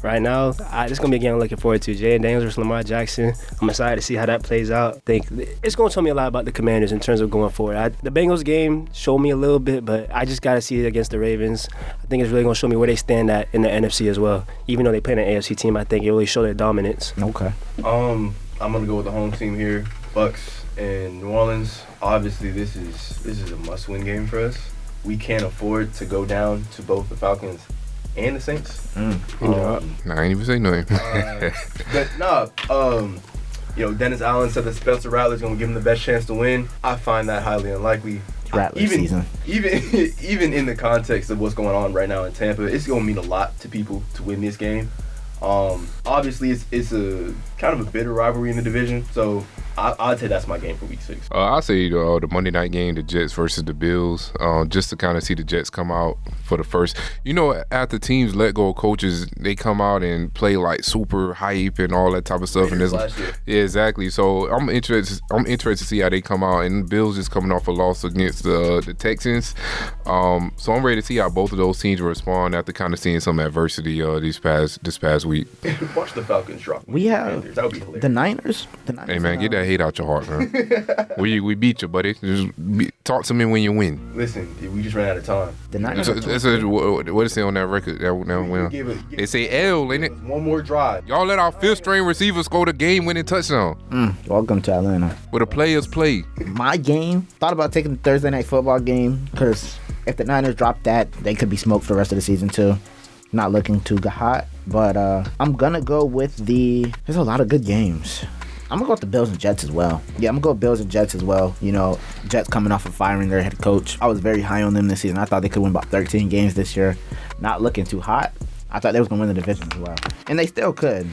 Right now, it's going to be a game I'm looking forward to. Jay and Daniels versus Lamar Jackson. I'm excited to see how that plays out. I think it's going to tell me a lot about the Commanders in terms of going forward. The Bengals game showed me a little bit, but I just got to see it against the Ravens. I think it's really going to show me where they stand at in the NFC as well. Even though they play an AFC team, I think it really showed their dominance. Okay. I'm going to go with the home team here, Bucks and New Orleans. Obviously, this is a must-win game for us. We can't afford to go down to both the Falcons and the Saints. I ain't even say nothing. Dennis Allen said that Spencer Rattler's going to give him the best chance to win. I find that highly unlikely. Rattler season. Even in the context of what's going on right now in Tampa, it's going to mean a lot to people to win this game. Obviously, it's a kind of a bitter rivalry in the division, so I'd say that's my game for week 6. I'll say the Monday night game, the Jets versus the Bills, just to kind of see the Jets come out for the first. After teams let go of coaches, they come out and play like super hype and all that type of stuff. Raiders last year. Yeah, exactly. So I'm interested to see how they come out. And the Bills is coming off a loss against the Texans. So I'm ready to see how both of those teams respond after kind of seeing some adversity this past week. Watch the Falcons drop. We have that would be hilarious. the Niners. Hey man, get that hate out your heart, man. we beat you, buddy. Talk to me when you win. Listen, we just ran out of time. The Niners. What is it on that record? They say L, ain't it? One more drive. Y'all let our fifth-string receiver score the game-winning touchdown. Welcome to Atlanta. Where the players play. My game, thought about taking the Thursday night football game because if the Niners drop that, they could be smoked for the rest of the season too. Not looking too hot, but I'm gonna go with there's a lot of good games. I'm gonna go with the Bills and Jets as well. Yeah, I'm gonna go with Bills and Jets as well. Jets coming off of firing their head coach. I was very high on them this season. I thought they could win about 13 games this year. Not looking too hot. I thought they was gonna win the division as well, and they still could.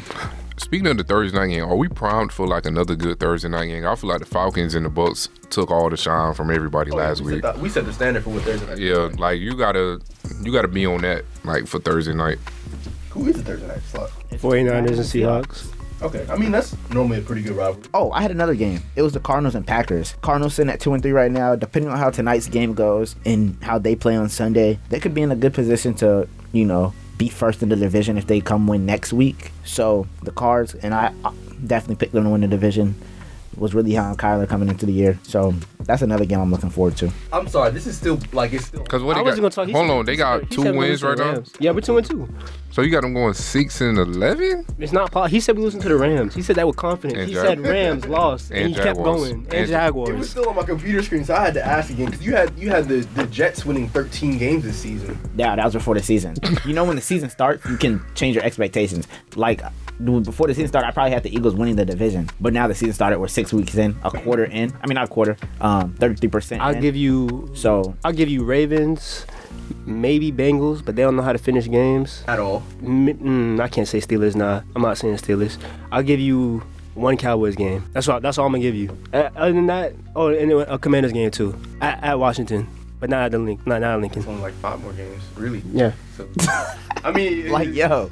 Speaking of the Thursday night game, are we primed for like another good Thursday night game? I feel like the Falcons and the Bucks took all the shine from everybody last week. We set the standard for what Thursday night. Yeah, like you gotta be on that like for Thursday night. Who is the Thursday night slot? 49ers and Seahawks. Okay, I mean that's normally a pretty good rivalry. Oh, I had another game. It was the Cardinals and Packers. Cardinals sitting at 2-3 right now. Depending on how tonight's game goes and how they play on Sunday, they could be in a good position to, be first in the division if they come win next week. So the Cards, and I definitely picked them to win the division. Was really high on Kyler coming into the year. So that's another game I'm looking forward to. I'm sorry, this is still it's still. Because what they got? Hold on, they got 2 wins right now. Yeah, we're 2-2. So you got them going 6-11? It's not. He said we losing to the Rams. He said that with confidence. And He said Rams lost, and he kept Jaguars. going. And It was Jaguars. still on my computer screen, so I had to ask again because you had the Jets winning 13 games this season. Yeah, that was before the season. When the season starts, you can change your expectations. Like before the season started, I probably had the Eagles winning the division, but now the season started. We're 6 weeks in, a quarter in. I mean, not a quarter. 33%. I'll give you Ravens, maybe Bengals, but they don't know how to finish games At all. I can't say Steelers. Nah, I'm not saying Steelers. I'll give you one Cowboys game. That's all I'm gonna give you. Other than that, and a Commanders game too at Washington, but not at Lincoln. It's only like 5 more games, really. Yeah. So, I mean, yo.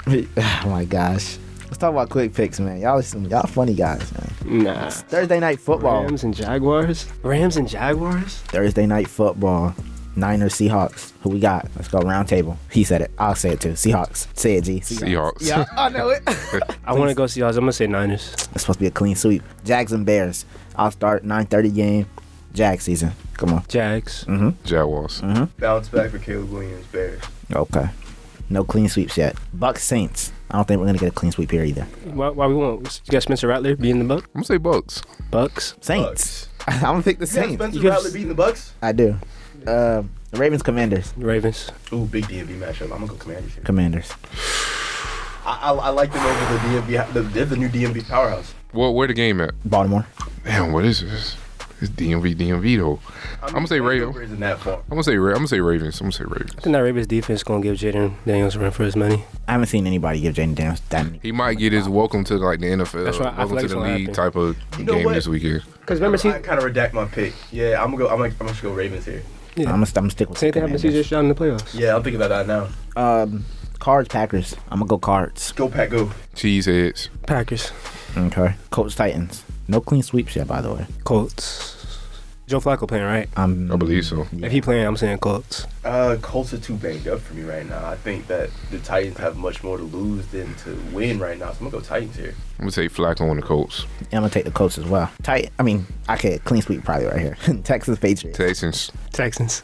Oh my gosh. Let's talk about quick picks, man. Y'all funny guys, man. Nah. It's Thursday night football. Rams and Jaguars. Thursday night football. Niners, Seahawks. Who we got? Let's go round table. He said it. I'll say it too. Seahawks. Say it, G. Seahawks. Yeah, I know it. I want to go Seahawks. I'm gonna say Niners. It's supposed to be a clean sweep. Jags and Bears. I'll start 9:30 game. Jag season. Come on. Jags. Jaguars. bounce back for Caleb Williams, Bears. Okay. No clean sweeps yet. Bucks, Saints. I don't think we're gonna get a clean sweep here either. Why we want? You got Spencer Rattler beating the I'm gonna say Bucks. Bucks. Saints. I'm gonna pick the You got Saints. Spencer Rattler beating the Bucks? I do. Ravens, Commanders. Ravens. Ooh, big DMV matchup. I'm gonna go Commanders here. Commanders. I like them over the DMV. They're the new DMV powerhouse. Where the game at? Baltimore. Damn, what is this? It's DMV though. I'm gonna say Ravens. Isn't that far? I'm gonna say Ravens. I think that Ravens defense gonna give Jaden Daniels a run for his money. I haven't seen anybody give Jaden Daniels that many. He might get his welcome to like the NFL, That's right. I feel welcome like to it's the gonna league happen. type of You know game what? this weekend. Because remember, I kind of redact my pick. Yeah, I'm gonna go Ravens here. yeah. I'm gonna stick with Same thing happened to CJ Stroud in the playoffs. Yeah, I'm thinking about that now. Cards, Packers. I'm gonna go Cards. Go Pack, go. Cheeseheads. Packers, Okay. Colts, Titans. No clean sweeps yet, by the way. Colts. Joe Flacco playing, right? I believe so. If he playing, I'm saying Colts. Colts are too banged up for me right now. I think that the Titans have much more to lose than to win right now. So I'm gonna go Titans here. I'm gonna say Flacco on the Colts. Yeah, I'm gonna take the Colts as well. I could clean sweep probably right here. Texas, Patriots. Texans.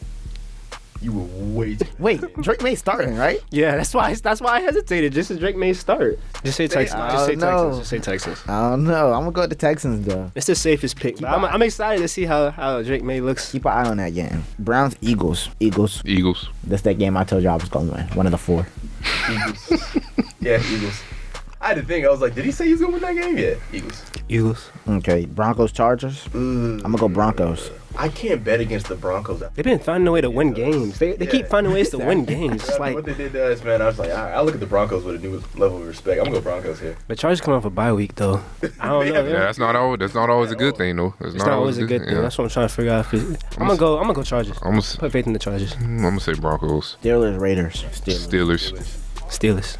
You were way too. Wait, Drake May starting, right? Yeah, that's why I hesitated. Just as Drake may start. Just say Texans. Just say no. Texans. Just say Texans. I don't know. I'm gonna go with the Texans though. It's the safest pick. But I'm excited to see how Drake May looks. Keep an eye on that game. Browns, Eagles. Eagles. That's that game I told you I was gonna win. One of the 4. Eagles. Yeah, Eagles. I had to think. I was like, did he say he's gonna win that game? Yeah, Eagles. Okay, Broncos, Chargers. I'm gonna go Broncos. I can't bet against the Broncos. They've been finding a way to win games. They keep finding ways to win games. It's What like, they did to us, man. I was like, all right, I look at the Broncos with a new level of respect. I'm gonna go Broncos here. but Chargers coming off a bye week though. I don't know. Yeah, that's not always a good thing though. It's not always a good thing. Yeah. That's what I'm trying to figure out. I'm gonna go Chargers. I'm Put faith in the Chargers. gonna say Broncos. Steelers, Raiders. Steelers. Steelers.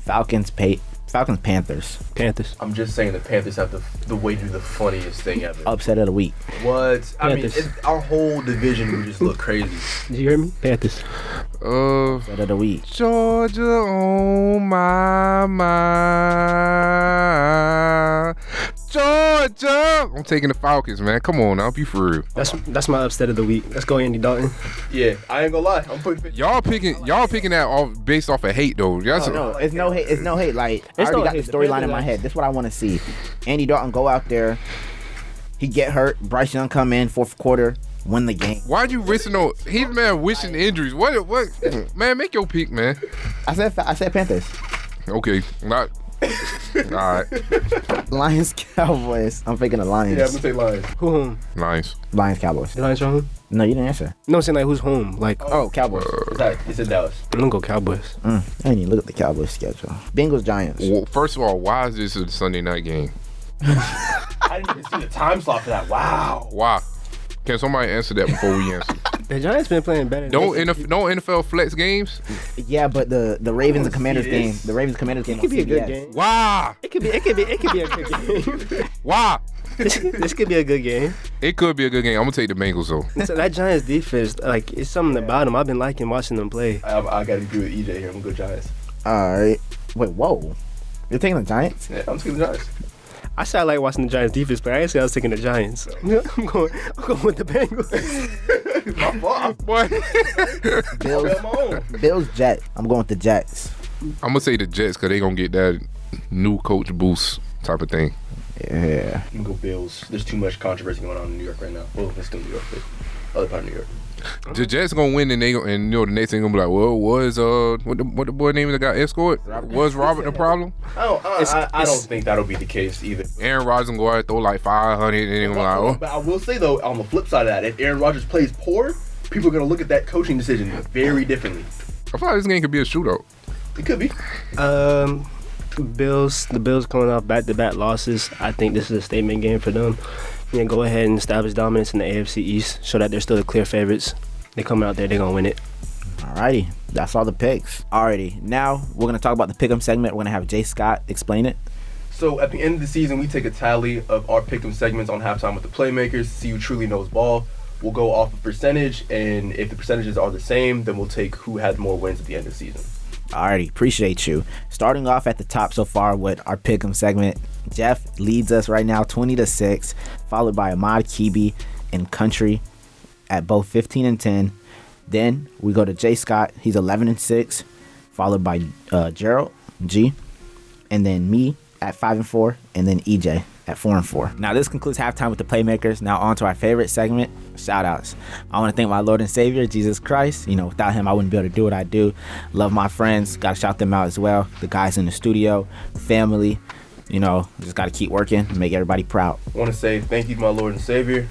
Falcons, Panthers. Panthers. I'm just saying the Panthers have the way to do the funniest thing ever. Upset of the week. What? I mean, Panthers. our whole division would just look crazy. Did you hear me? Panthers. Upset of the week. Georgia on my mind. Georgia. I'm taking the Falcons, man. Come on now, be for real. That's my upset of the week. Let's go Andy Dalton. Yeah, I ain't gonna lie. I'm putting. Y'all picking that off based off of hate though. Y'all No, it's no hate. It's no hate. Like I It's already no got hate. the storyline in The my Panthers head. That's what I want to see. Andy Dalton go out there. He get hurt. Bryce Young come in 4th quarter, win the game. Why'd you listen on he's man wishing injuries? What man, make your pick, man. I said Panthers. Okay. Not alright. Lions, Cowboys. I'm thinking of Lions. Yeah, I'm gonna say Lions. Who home? Nice. Lions, Cowboys. The Lions are home? No, you didn't answer. No, I'm saying like who's home? Like Oh, Cowboys. It's in Dallas. I'm gonna go Cowboys. I didn't even look at the Cowboys schedule. Bengals, Giants. Well, first of all, why is this a Sunday night game? I didn't even see the time slot for that. Wow. Why? Can somebody answer that before we answer? The Giants been playing better. No NFL flex games? Yeah, but the Ravens and Commanders see game. this. The Ravens Commanders game. It could be a on good CBS. game. Why? It could be a good game. Why? This could be a good game. It could be a good game. I'm gonna take the Bengals though. So that Giants defense, like, it's something about them. I've been liking watching them play. I gotta agree with EJ here. I'm gonna go Giants. All right. Wait, whoa. You're taking the Giants? Yeah, I'm taking the Giants. I said I like watching the Giants defense play. I didn't say I was taking the Giants. I'm going with the Bengals. My fault. What? Bills, Jets. I'm going with the Jets. I'm gonna say the Jets because they gonna get that new coach boost type of thing. Yeah. I'm gonna go Bills. There's too much controversy going on in New York right now. Well, it's still New York, but other part of New York. The Jets gonna win and the next thing gonna be like, well, was what the boy name that got escorted? Was Robert the problem? I don't think that'll be the case either. Aaron Rodgers gonna go out and throw like 500 and then gonna be like, oh. But I will say though, on the flip side of that, if Aaron Rodgers plays poor, people are gonna look at that coaching decision very differently. I feel like this game could be a shootout. It could be. The Bills coming off back-to-back losses. I think this is a statement game for them. Yeah, go ahead and establish dominance in the AFC East. Show that they're still the clear favorites. They coming out there, they're gonna win it. Alrighty. That's all the picks. Alrighty. Now we're gonna talk about the pick'em segment. We're gonna have Jay Scott explain it. So at the end of the season, we take a tally of our pick'em segments on halftime with the Playmakers, see who truly knows ball. We'll go off of percentage, and if the percentages are the same, then we'll take who had more wins at the end of the season. Alrighty, appreciate you. Starting off at the top so far with our pick'em segment, Jeff leads us right now 20-6, followed by Ahmad Kibi and Country at both 15 and 10. Then we go to Jay Scott, he's 11-6, followed by Gerald G, and then me at 5 and 4, and then EJ at 4 and 4. Now this concludes halftime with the Playmakers. Now on to our favorite segment, shout outs. I want to thank my Lord and Savior, Jesus Christ. You know, without him I wouldn't be able to do what I do. Love my friends, gotta shout them out as well. The guys in the studio, family, you know, just gotta keep working and make everybody proud. I want to say thank you to my Lord and Savior.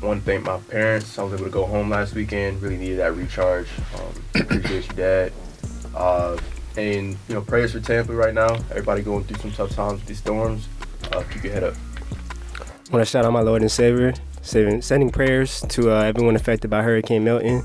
want to thank my parents. I was able to go home last weekend. Really needed that recharge. Appreciate you, Dad. And, prayers for Tampa right now. Everybody going through some tough times with these storms. Keep your head up. I want to shout out my Lord and Savior, sending prayers to everyone affected by Hurricane Milton.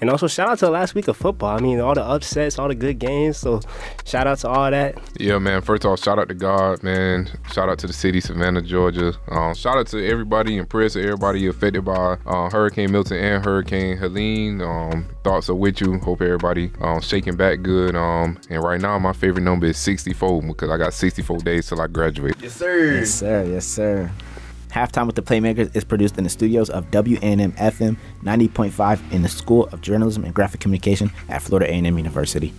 And also shout out to the last week of football. I mean, all the upsets, all the good games. So shout out to all that. Yeah, man. First off, shout out to God, man. Shout out to the city, Savannah, Georgia. Shout out to everybody and prayers to everybody affected by Hurricane Milton and Hurricane Helene. Thoughts are with you. Hope everybody shaking back good. And right now, my favorite number is 64 because I got 64 days till I graduate. Yes, sir. Yes, sir. Yes, sir. Halftime with the Playmakers is produced in the studios of WANM-FM 90.5 in the School of Journalism and Graphic Communication at Florida A&M University.